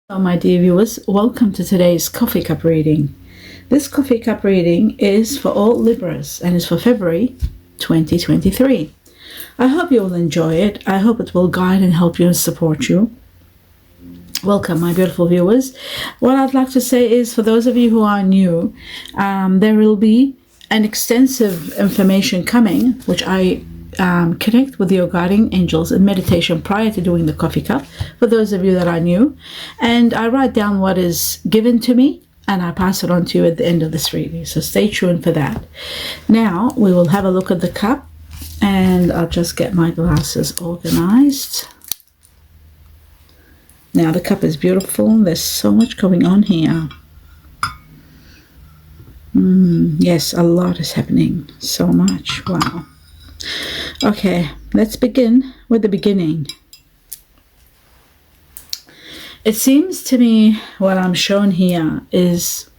Hello, my dear viewers. Welcome to today's coffee cup reading. This coffee cup reading is for all Libras and is for February 2023. I hope you will enjoy it. I hope it will guide and help you and support you. Welcome, my beautiful viewers. What I'd like to say is, for those of you who are new, there will be an extensive information coming, which I connect with your guiding angels in meditation prior to doing the coffee cup, for those of you that are new, and I write down what is given to me and I pass it on to you at the end of this reading, so stay tuned for that. Now we will have a look at the cup, and I'll just get my glasses organized. Now the cup is beautiful. There's so much going on here. Yes, a lot is happening. So much. Wow. Okay, let's begin with the beginning. It seems to me what I'm shown here is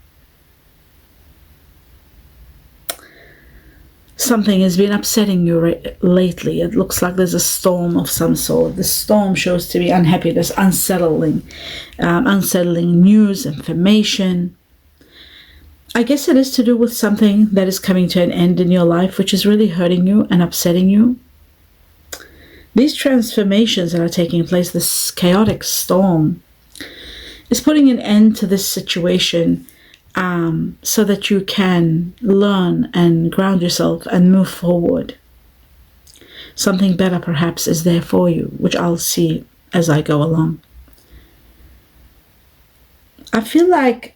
something has been upsetting you lately. It looks like there's a storm of some sort. The storm shows to be unhappiness, unsettling news, information. I guess it is to do with something that is coming to an end in your life, which is really hurting you and upsetting you. These transformations that are taking place, this chaotic storm, is putting an end to this situation so that you can learn and ground yourself and move forward. Something better perhaps is there for you, which I'll see as I go along. I feel like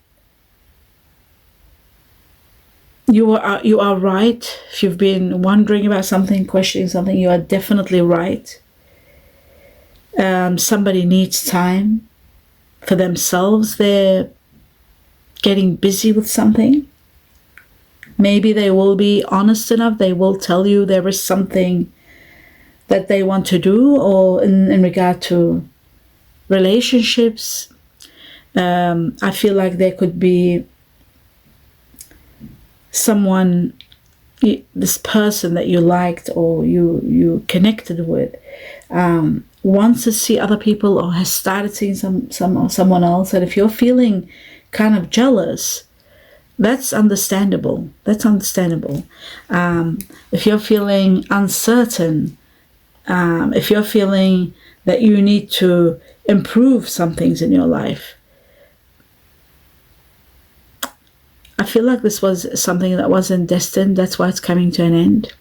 you are right. If you've been wondering about something, questioning something, you are definitely right. Somebody needs time for themselves. They're getting busy with something. Maybe they will be honest enough. They will tell you there is something that they want to do, or in regard to relationships. I feel like there could be someone, this person that you liked or you connected with, wants to see other people or has started seeing someone else, and if you're feeling kind of jealous, that's understandable. If you're feeling uncertain, if you're feeling that you need to improve some things in your life, I feel like this was something that wasn't destined. That's why it's coming to an end.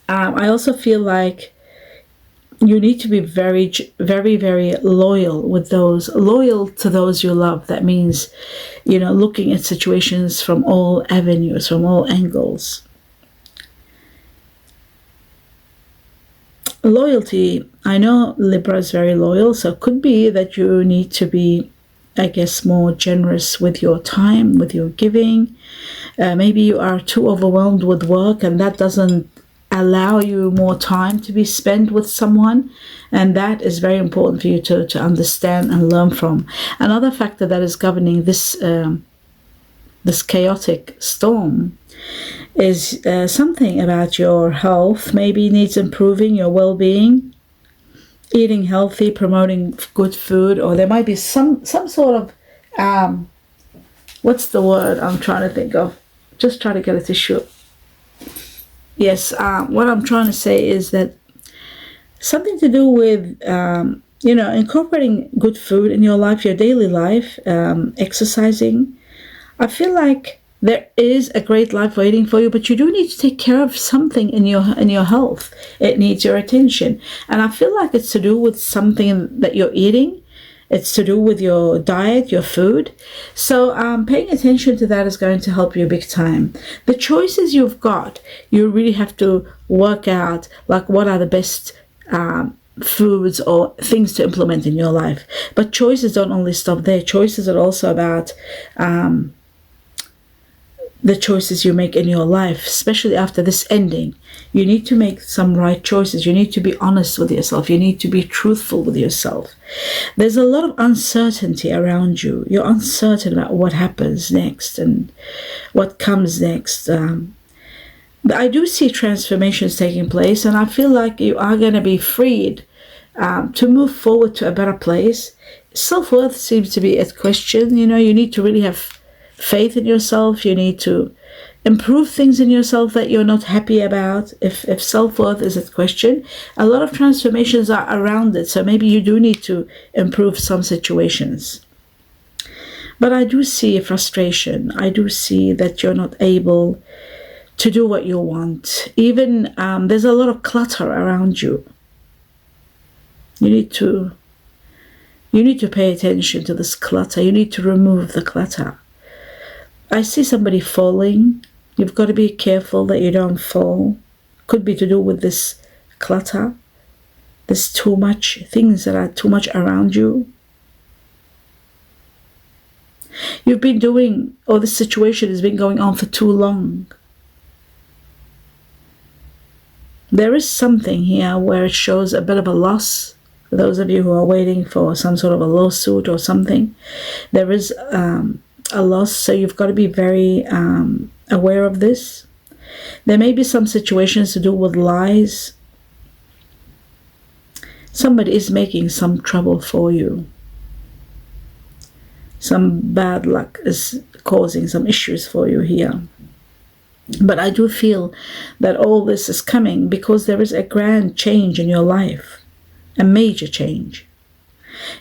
I also feel like you need to be very, very, very loyal to those you love. That means, looking at situations from all avenues, from all angles. Loyalty, I know Libra is very loyal, so it could be that you need to be, I guess, more generous with your time, with your giving. Maybe you are too overwhelmed with work and that doesn't allow you more time to be spent with someone, and that is very important for you to understand and learn from. Another factor that is governing this chaotic storm is something about your health. Maybe needs improving, your well-being, eating healthy, promoting good food, or there might be some sort of what's the word I'm trying to think of? Just try to get a tissue. Yes, what I'm trying to say is that something to do with incorporating good food in your life, your daily life, exercising. I feel like there is a great life waiting for you, but you do need to take care of something in your health. It needs your attention, and I feel like it's to do with something that you're eating. It's to do with your diet, your food. So paying attention to that is going to help you big time. The choices you've got, you really have to work out, like, what are the best foods or things to implement in your life. But choices don't only stop there. Choices are also about the choices you make in your life, especially after this ending. You need to make some right choices. You need to be honest with yourself. You need to be truthful with yourself. There's a lot of uncertainty around you. You're uncertain about what happens next and what comes next. But I do see transformations taking place, and I feel like you are going to be freed to move forward to a better place. Self-worth seems to be at question. You need to really have faith in yourself. You need to improve things in yourself that you're not happy about. If self-worth is at question, a lot of transformations are around it. So maybe you do need to improve some situations. But I do see a frustration. I do see that you're not able to do what you want. Even there's a lot of clutter around you. You need to pay attention to this clutter. You need to remove the clutter. I see somebody falling. You've got to be careful that you don't fall. Could be to do with this clutter. There's too much, things that are too much around you. You've been doing, or this situation has been going on for too long. There is something here where it shows a bit of a loss. For those of you who are waiting for some sort of a lawsuit or something, there is a loss, so you've got to be very aware of this. There may be some situations to do with lies. Somebody is making some trouble for you. Some bad luck is causing some issues for you here. But I do feel that all this is coming because there is a grand change in your life, a major change.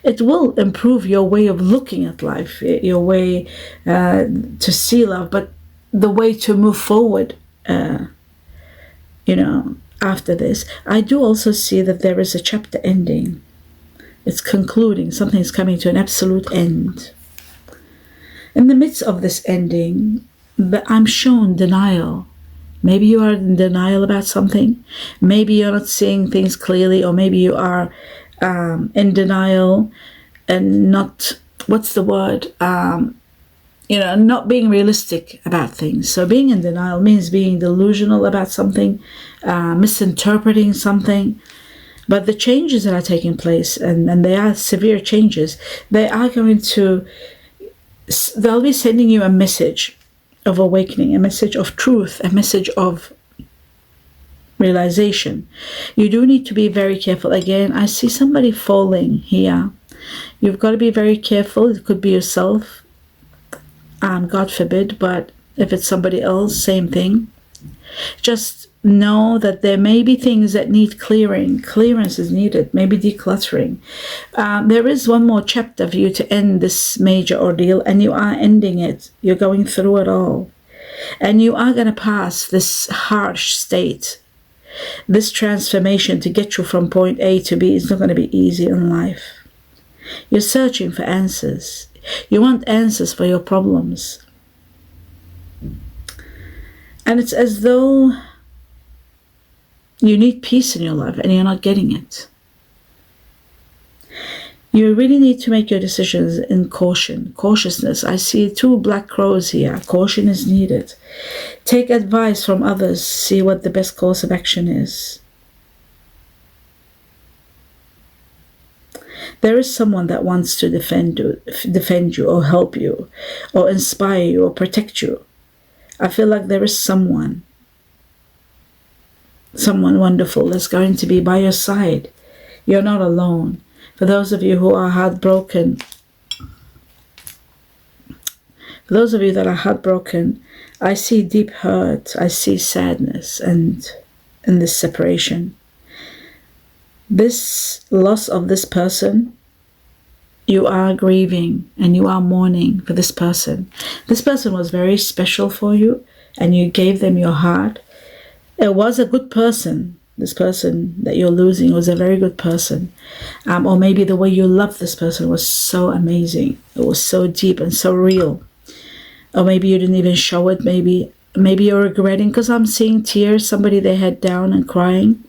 It will improve your way of looking at life, your way to see love, but the way to move forward, after this. I do also see that there is a chapter ending. It's concluding. Something's coming to an absolute end. In the midst of this ending, I'm shown denial. Maybe you are in denial about something. Maybe you're not seeing things clearly, or maybe you are in denial and not, what's the word? Not being realistic about things. So being in denial means being delusional about something, misinterpreting something. But the changes that are taking place, and they are severe changes, they'll be sending you a message of awakening, a message of truth, a message of realization. You do need to be very careful. Again, I see somebody falling here. You've got to be very careful. It could be yourself, God forbid, but if it's somebody else, same thing. Just know that there may be things that need clearing. Clearance is needed, maybe decluttering. There is one more chapter for you to end this major ordeal, and you are ending it. You're going through it all. And you are going to pass this harsh state. This transformation to get you from point A to B is not going to be easy in life. You're searching for answers. You want answers for your problems. And it's as though you need peace in your life and you're not getting it. You really need to make your decisions in caution, cautiousness. I see 2 black crows here. Caution is needed. Take advice from others. See what the best course of action is. There is someone that wants to defend you or help you or inspire you or protect you. I feel like there is someone wonderful that's going to be by your side. You're not alone. For those of you who are heartbroken, I see deep hurt. I see sadness and in this separation. This loss of this person, you are grieving and you are mourning for this person. This person was very special for you and you gave them your heart. It was a good person. This person that you're losing was a very good person. Or maybe the way you loved this person was so amazing. It was so deep and so real. Or maybe you didn't even show it. Maybe you're regretting, because I'm seeing tears, somebody their head down and crying.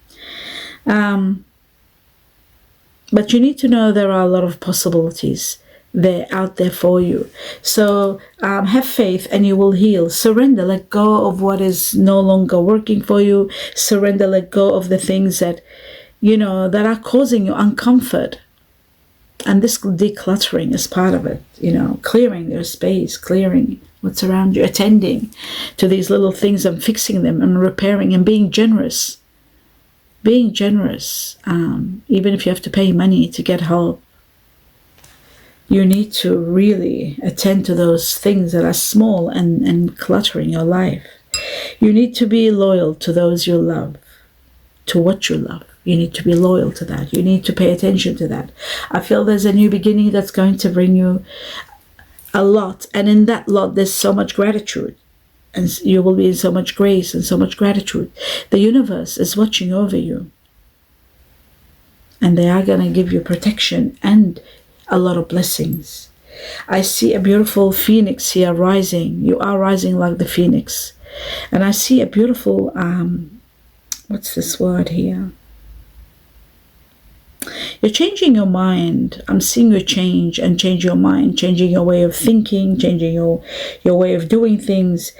But you need to know there are a lot of possibilities. They're out there for you. So have faith and you will heal. Surrender, let go of what is no longer working for you. Surrender, let go of the things that, that are causing you uncomfort. And this decluttering is part of it, clearing your space, clearing what's around you, attending to these little things and fixing them and repairing and being generous. being generous, even if you have to pay money to get help. You need to really attend to those things that are small and cluttering your life. You need to be loyal to those you love, to what you love. You need to be loyal to that. You need to pay attention to that. I feel there's a new beginning that's going to bring you a lot. And in that lot, there's so much gratitude. And you will be in so much grace and so much gratitude. The universe is watching over you. And they are going to give you protection and a lot of blessings. I see a beautiful phoenix here rising. You are rising like the phoenix. And I see a beautiful, what's this word here? You're changing your mind. I'm seeing you change and change your mind, changing your way of thinking, changing your way of doing things.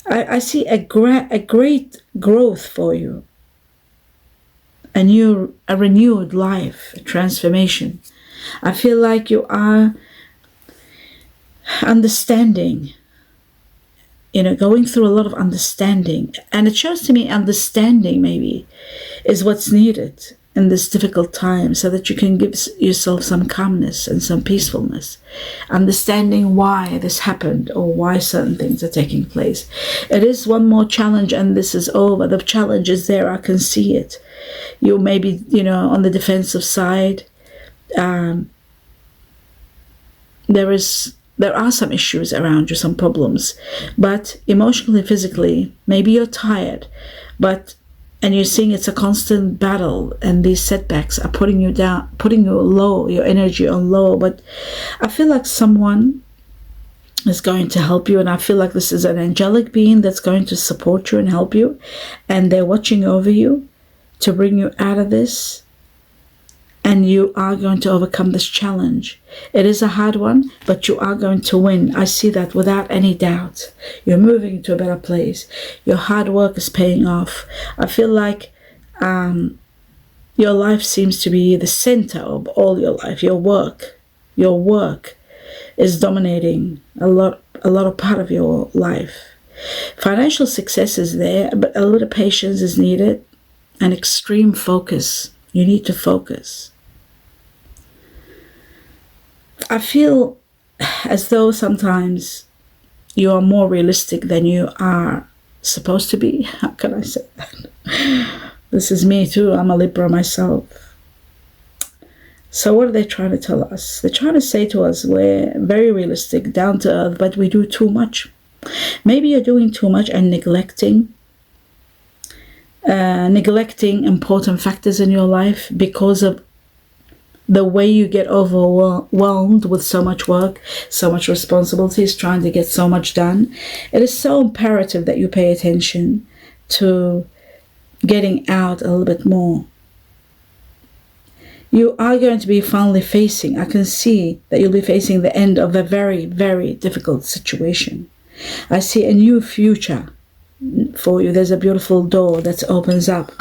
I see a great growth for you. A renewed life, a transformation. I feel like you are understanding, going through a lot of understanding. And it shows to me understanding maybe is what's needed in this difficult time, so that you can give yourself some calmness and some peacefulness. Understanding why this happened or why certain things are taking place. It is one more challenge and this is over. The challenge is there. I can see it. You may be, on the defensive side. There are some issues around you, some problems, but emotionally, physically, maybe you're tired, and you're seeing it's a constant battle, and these setbacks are putting you down, putting you low, your energy on low. But I feel like someone is going to help you, and I feel like this is an angelic being that's going to support you and help you, and they're watching over you to bring you out of this. And you are going to overcome this challenge. It is a hard one, but you are going to win. I see that without any doubt. You're moving to a better place. Your hard work is paying off. I feel like your life seems to be the center of all your life. Your work is dominating a lot of part of your life. Financial success is there, but a little patience is needed and extreme focus. You need to focus. I feel as though sometimes you are more realistic than you are supposed to be. How can I say that? This is me too. I'm a Libra myself. So what are they trying to tell us? They're trying to say to us, we're very realistic, down to earth, but we do too much. Maybe you're doing too much and neglecting important factors in your life because of the way you get overwhelmed with so much work, so much responsibilities, trying to get so much done. It is so imperative that you pay attention to getting out a little bit more. You are going to be finally facing, I can see that you'll be facing the end of a very, very difficult situation. I see a new future for you. There's a beautiful door that opens up.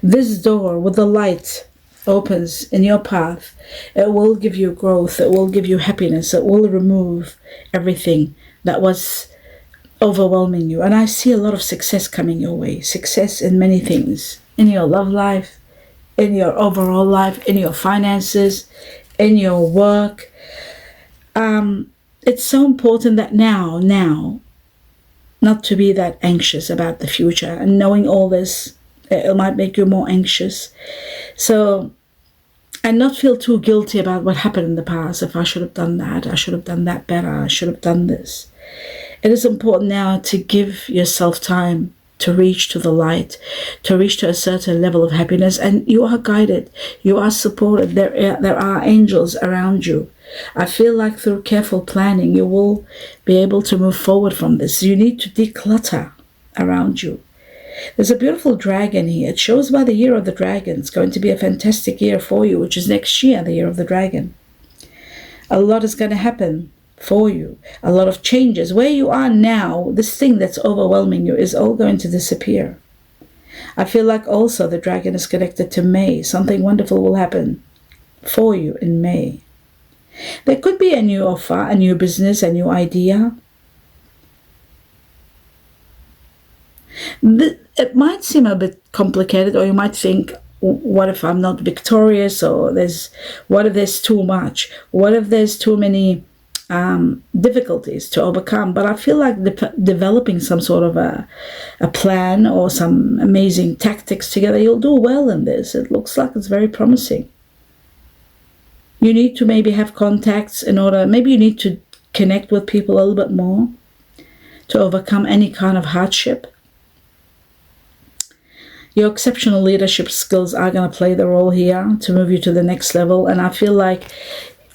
This door with the light opens in your path. It will give you growth. It will give you happiness. It will remove everything that was overwhelming you. And I see a lot of success coming your way. Success in many things. In your love life, in your overall life, in your finances, in your work. It's so important that now, not to be that anxious about the future. And knowing all this, it might make you more anxious. So, and not feel too guilty about what happened in the past. If I should have done that, I should have done that better, I should have done this. It is important now to give yourself time to reach to the light, to reach to a certain level of happiness. And you are guided, you are supported. There are angels around you. I feel like through careful planning, you will be able to move forward from this. You need to declutter around you. There's a beautiful dragon here. It shows by the year of the dragon. It's going to be a fantastic year for you, which is next year, the year of the dragon. A lot is going to happen for you. A lot of changes. Where you are now, this thing that's overwhelming you is all going to disappear. I feel like also the dragon is connected to May. Something wonderful will happen for you in May. There could be a new offer, a new business, a new idea. It might seem a bit complicated, or you might think, what if I'm not victorious, or what if there's too much? What if there's too many difficulties to overcome? But I feel like developing some sort of a plan or some amazing tactics together, you'll do well in this. It looks like it's very promising. You need to maybe have contacts maybe you need to connect with people a little bit more to overcome any kind of hardship. Your exceptional leadership skills are going to play the role here to move you to the next level. And I feel like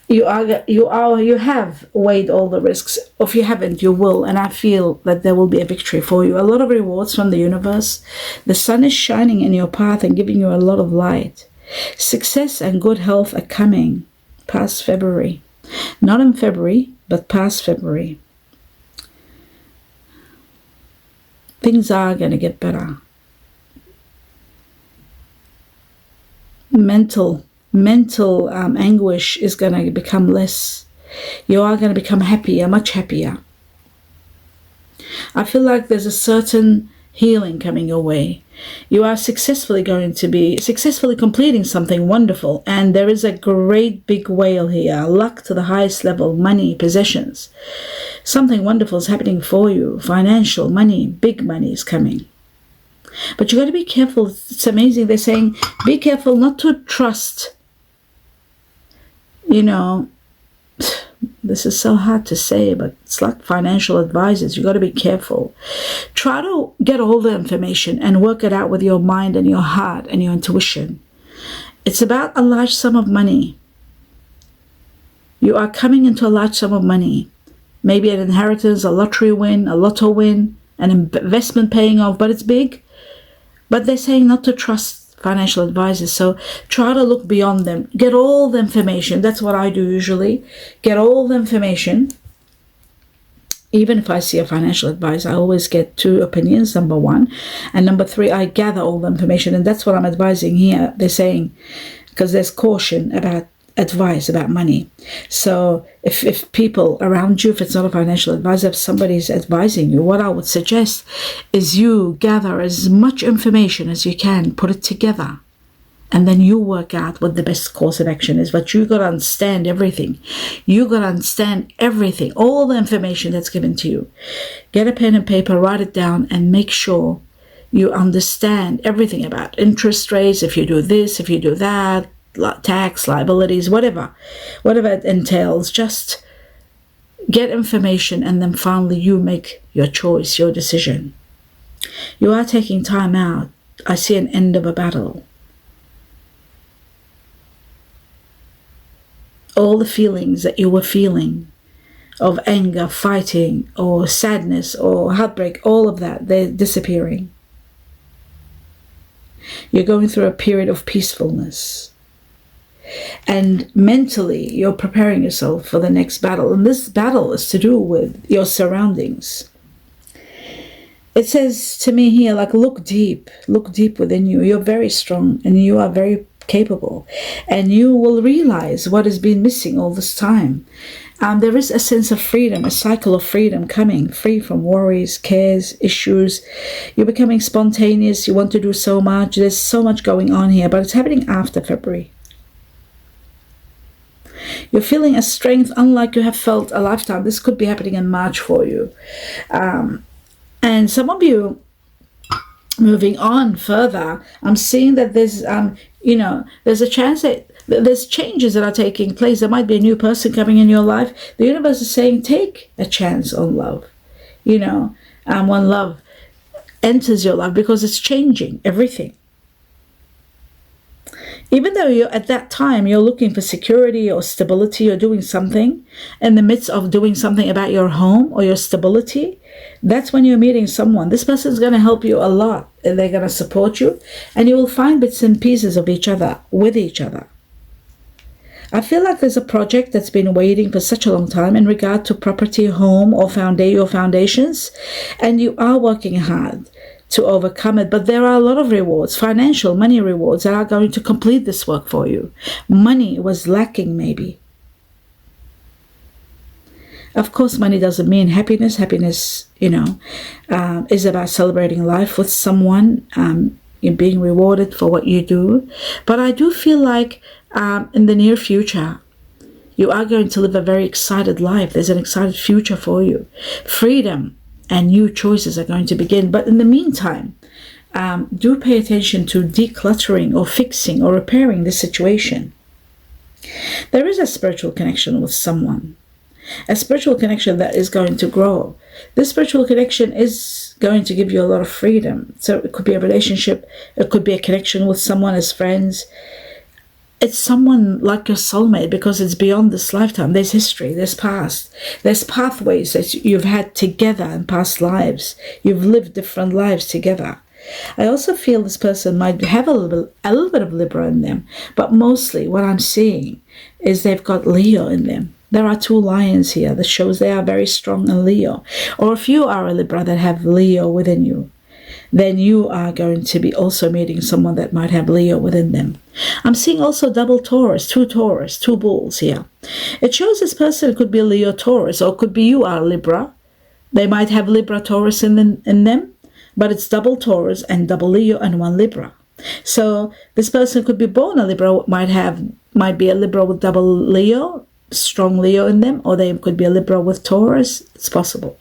you have weighed all the risks. Or if you haven't, you will. And I feel that there will be a victory for you. A lot of rewards from the universe. The sun is shining in your path and giving you a lot of light. Success and good health are coming past February. Not in February, but past February. Things are going to get better. Mental anguish is going to become less. You are going to become happier, much happier. I feel like there's a certain healing coming your way. You are successfully completing something wonderful, and there is a great big whale here. Luck to the highest level, money, possessions. Something wonderful is happening for you. Financial money, big money is coming. But you got to be careful. It's amazing. They're saying, be careful not to trust. This is so hard to say, but it's like financial advisors. You got to be careful. Try to get all the information and work it out with your mind and your heart and your intuition. It's about a large sum of money. You are coming into a large sum of money. Maybe an inheritance, a lottery win, a lotto win, an investment paying off, but it's big. But they're saying not to trust financial advisors. So try to look beyond them. Get all the information. That's what I do usually. Get all the information. Even if I see a financial advisor, I always get 2 opinions, number 1. And number 3, I gather all the information. And that's what I'm advising here. They're saying, because there's caution about advice about money. So if people around you, if it's not a financial advisor, if somebody's advising you, what I would suggest is you gather as much information as you can, put it together, and then you work out what the best course of action is. But you got to understand everything. You got to understand everything, all the information that's given to you. Get a pen and paper, write it down, and make sure you understand everything about interest rates, if you do this, if you do that, tax, liabilities, whatever it entails. Just get information, and then finally you make your choice, your decision. You are taking time out. I see an end of a battle. All the feelings that you were feeling of anger, fighting, or sadness, or heartbreak, all of that, they're disappearing. You're going through a period of peacefulness. And mentally, you're preparing yourself for the next battle. And this battle is to do with your surroundings. It says to me here, like, look deep within you. You're very strong and you are very capable. And you will realize what has been missing all this time. There is a sense of freedom, a cycle of freedom coming, free from worries, cares, issues. You're becoming spontaneous. You want to do so much. There's so much going on here, but it's happening after February. You're feeling a strength unlike you have felt a lifetime. This could be happening in March for you. And some of you, moving on further, I'm seeing that there's, there's a chance that there's changes that are taking place. There might be a new person coming in your life. The universe is saying, take a chance on love. When love enters your life, because it's changing everything. Even though you're at that time, you're looking for security or stability or doing something, in the midst of doing something about your home or your stability, that's when you're meeting someone. This person is going to help you a lot. They're going to support you, and you will find bits and pieces of each other, with each other. I feel like there's a project that's been waiting for such a long time in regard to property, home, or your foundations, and you are working hard to overcome it. But there are a lot of rewards, financial, money rewards, that are going to complete this work for you. Money was lacking, maybe. Of course, money doesn't mean happiness. Happiness, is about celebrating life with someone. you're being rewarded for what you do. But I do feel like in the near future, you are going to live a very excited life. There's an excited future for you. Freedom and new choices are going to begin. But in the meantime, do pay attention to decluttering or fixing or repairing the situation. There is a spiritual connection with someone, a spiritual connection that is going to grow. This spiritual connection is going to give you a lot of freedom. So it could be a relationship, it could be a connection with someone as friends. It's someone like your soulmate because it's beyond this lifetime. There's history, there's past, there's pathways that you've had together in past lives. You've lived different lives together. I also feel this person might have a little bit of Libra in them, but mostly what I'm seeing is they've got Leo in them. There are 2 lions here that shows they are very strong in Leo. Or if you are a Libra that have Leo within you, then you are going to be also meeting someone that might have Leo within them. I'm seeing also double Taurus, 2 bulls here. It shows this person could be Leo Taurus, or it could be you are Libra. They might have Libra Taurus in them, but it's double Taurus and double Leo and 1 Libra. So this person could be born a Libra, might be a Libra with double Leo, strong Leo in them, or they could be a Libra with Taurus. It's possible.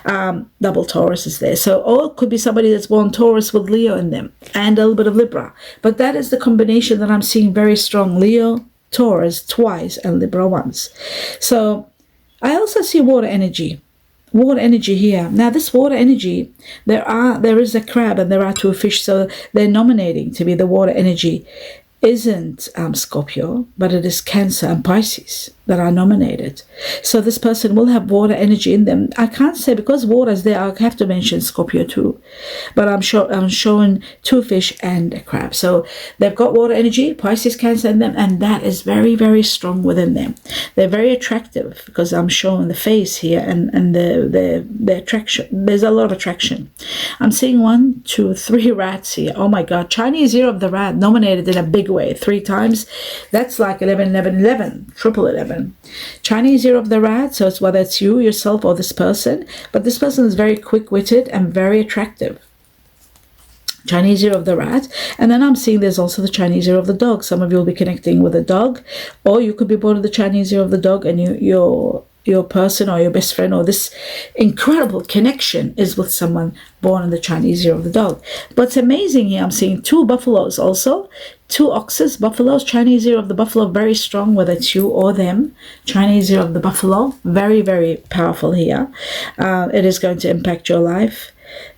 Double Taurus is there. So, or it could be somebody that's born Taurus with Leo in them and a little bit of Libra. But that is the combination that I'm seeing very strong. Leo, Taurus twice and Libra once. So I also see water energy. Water energy here. Now this water energy, there is a crab and there are 2 fish, so they're nominating to be the water energy. Isn't Scorpio, but it is Cancer and Pisces that are nominated. So this person will have water energy in them. I can't say because water is there, I have to mention Scorpio too. But I'm showing 2 fish and a crab. So they've got water energy, Pisces, Cancer in them, and that is very, very strong within them. They're very attractive because I'm showing the face here and the attraction. There's a lot of attraction. I'm seeing 1, 2, 3 rats here. Oh my God. Chinese year of the rat nominated in a big way 3 times. That's like 11, 11, 11, triple 11. Chinese year of the rat, so it's whether it's you, yourself, or this person, but this person is very quick-witted and very attractive. Chinese year of the rat. And then I'm seeing there's also the Chinese year of the dog. Some of you will be connecting with a dog, or you could be born in the Chinese year of the dog and your person or your best friend or this incredible connection is with someone born in the Chinese year of the dog. But it's amazing here. I'm seeing 2 buffaloes also, 2 oxes, buffaloes. Chinese year of the buffalo, very strong, whether it's you or them. Chinese year of the buffalo, very, very powerful here. It is going to impact your life.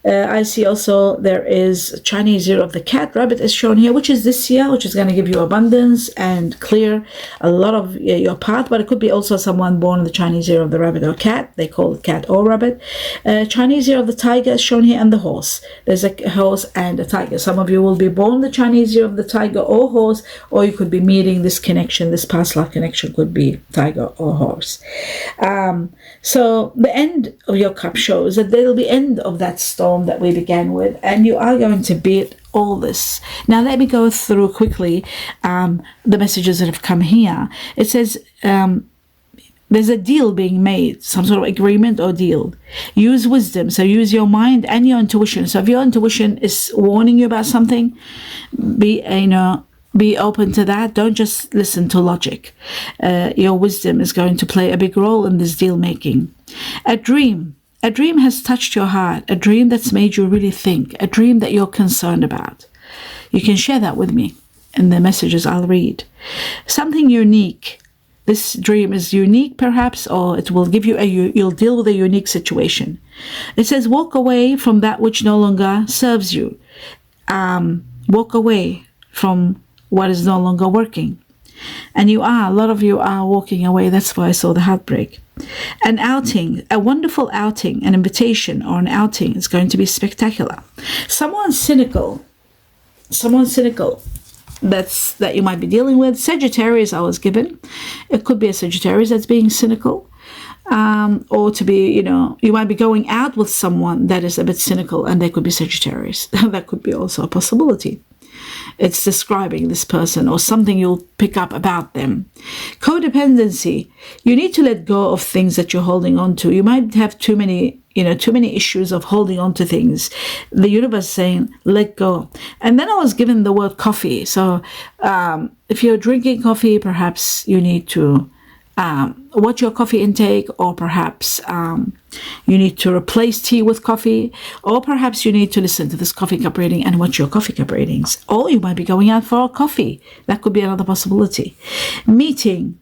I see also there is Chinese year of the cat. Rabbit is shown here, which is this year, which is going to give you abundance and clear a lot of your path. But it could be also someone born in the Chinese year of the rabbit or cat. They call it cat or rabbit. Chinese year of the tiger is shown here, and the horse. There's a horse and a tiger. Some of you will be born the Chinese year of the tiger or horse, or you could be meeting this connection. This past life connection could be tiger or horse. So the end of your cup shows that there will be end of that storm that we began with, and you are going to beat all this. Now let me go through quickly the messages that have come here. It says there's a deal being made, some sort of agreement or deal. Use wisdom, so use your mind and your intuition. So if your intuition is warning you about something, be open to that. Don't just listen to logic. Your wisdom is going to play a big role in this deal making. A dream has touched your heart, a dream that's made you really think, a dream that you're concerned about. You can share that with me in the messages I'll read. Something unique. This dream is unique perhaps, or it will give you you'll deal with a unique situation. It says walk away from that which no longer serves you. Walk away from what is no longer working. And a lot of you are walking away. That's why I saw the heartbreak. An outing, a wonderful outing, an invitation or an outing is going to be spectacular. Someone cynical that you might be dealing with. Sagittarius I was given. It could be a Sagittarius that's being cynical. Or to be, you might be going out with someone that is a bit cynical, and they could be Sagittarius. That could be also a possibility. It's describing this person or something you'll pick up about them. Codependency. You need to let go of things that you're holding on to. You might have too many issues of holding on to things. The universe is saying, let go. And then I was given the word coffee. So if you're drinking coffee, perhaps you need to watch your coffee intake, or perhaps you need to replace tea with coffee, or perhaps you need to listen to this coffee cup reading and watch your coffee cup readings, or you might be going out for a coffee. That could be another possibility. Meeting.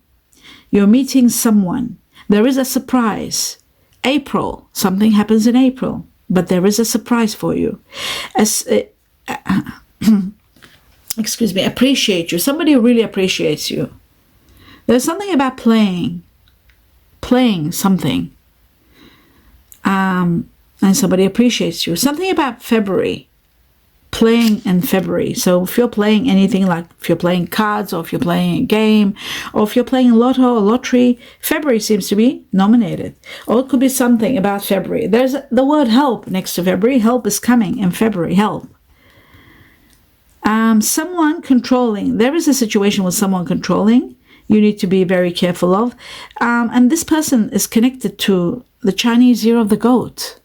You're meeting someone. There is a surprise. April. Something happens in April, but there is a surprise for you. Excuse me. Appreciate you. Somebody really appreciates you. There's something about playing something, and somebody appreciates you. Something about February, playing in February. So if you're playing anything, like if you're playing cards, or if you're playing a game, or if you're playing lotto or lottery, February seems to be nominated. Or it could be something about February. There's the word help next to February. Help is coming in February. Help. Someone controlling. There is a situation with someone controlling. You need to be very careful of. And this person is connected to the Chinese year of the goat.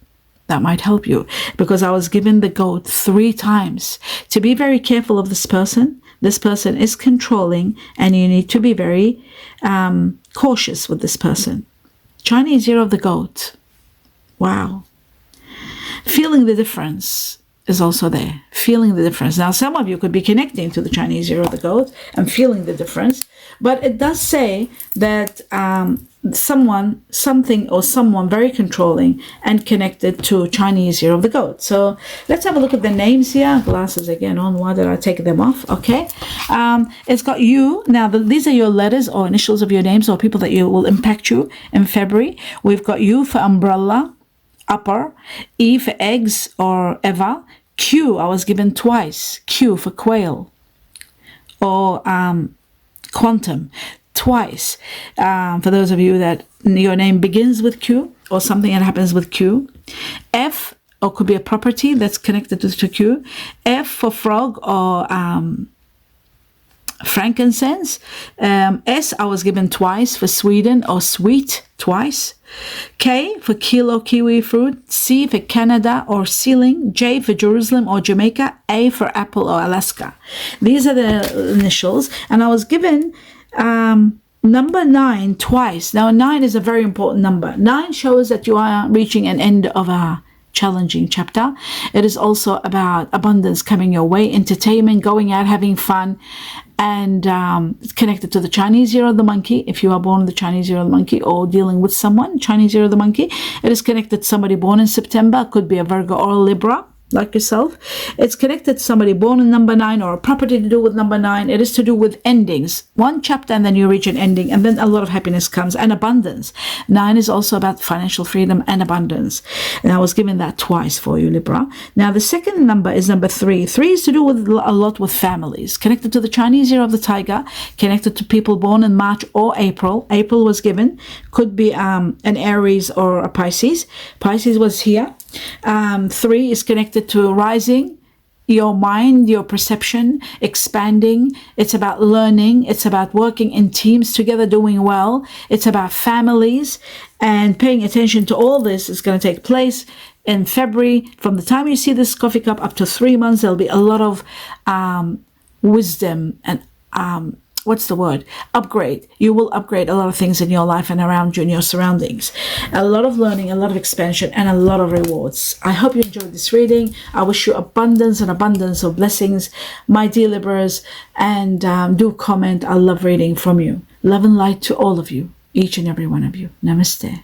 That might help you, because I was given the goat 3 times. To be very careful of this person. This person is controlling, and you need to be very cautious with this person. Chinese year of the goat. Wow. Feeling the difference is also there. Feeling the difference. Now, some of you could be connecting to the Chinese year of the goat and feeling the difference. But it does say that someone, something, or someone very controlling and connected to Chinese year of the goat. So let's have a look at the names here. Glasses again on. Why did I take them off? Okay. It's got you. Now, these are your letters or initials of your names, or people that will impact you in February. We've got U for umbrella, upper, E for eggs or Eva. Q, I was given twice. Q for quail, or quantum, twice. For those of you that your name begins with Q, or something that happens with Q. F, or could be a property that's connected to Q. F for frog or frankincense. S, I was given twice, for Sweden or sweet, twice. K for kilo, kiwi fruit. C for Canada or ceiling. J for Jerusalem or Jamaica. A for apple or Alaska. These are the initials, and I was given number 9 twice. Now 9 is a very important number. 9 shows that you are reaching an end of a challenging chapter. It is also about abundance coming your way, entertainment, going out, having fun, and it's connected to the Chinese year of the monkey. If you are born in the Chinese year of the monkey, or dealing with someone Chinese year of the monkey, it is connected to somebody born in September. Could be a Virgo or a Libra, like yourself. It's connected to somebody born in number 9, or a property to do with number 9. It is to do with endings. One chapter and then you reach an ending, and then a lot of happiness comes and abundance. 9 is also about financial freedom and abundance. And I was given that twice for you, Libra. Now the second number is number 3. 3 is to do with a lot with families, connected to the Chinese year of the tiger, connected to people born in March or April. April was given. Could be an Aries or a Pisces. Pisces was here. 3 is connected to rising, your mind, your perception, expanding. It's about learning. It's about working in teams together, doing well. It's about families, and paying attention to all this is going to take place in February. From the time you see this coffee cup up to 3 months, there'll be a lot of wisdom and upgrade. You will upgrade a lot of things in your life and around you in your surroundings. A lot of learning, a lot of expansion, and a lot of rewards. I hope you enjoyed this reading. I wish you abundance and abundance of blessings, my dear Libras, and do comment. I love reading from you. Love and light to all of you, each and every one of you. Namaste.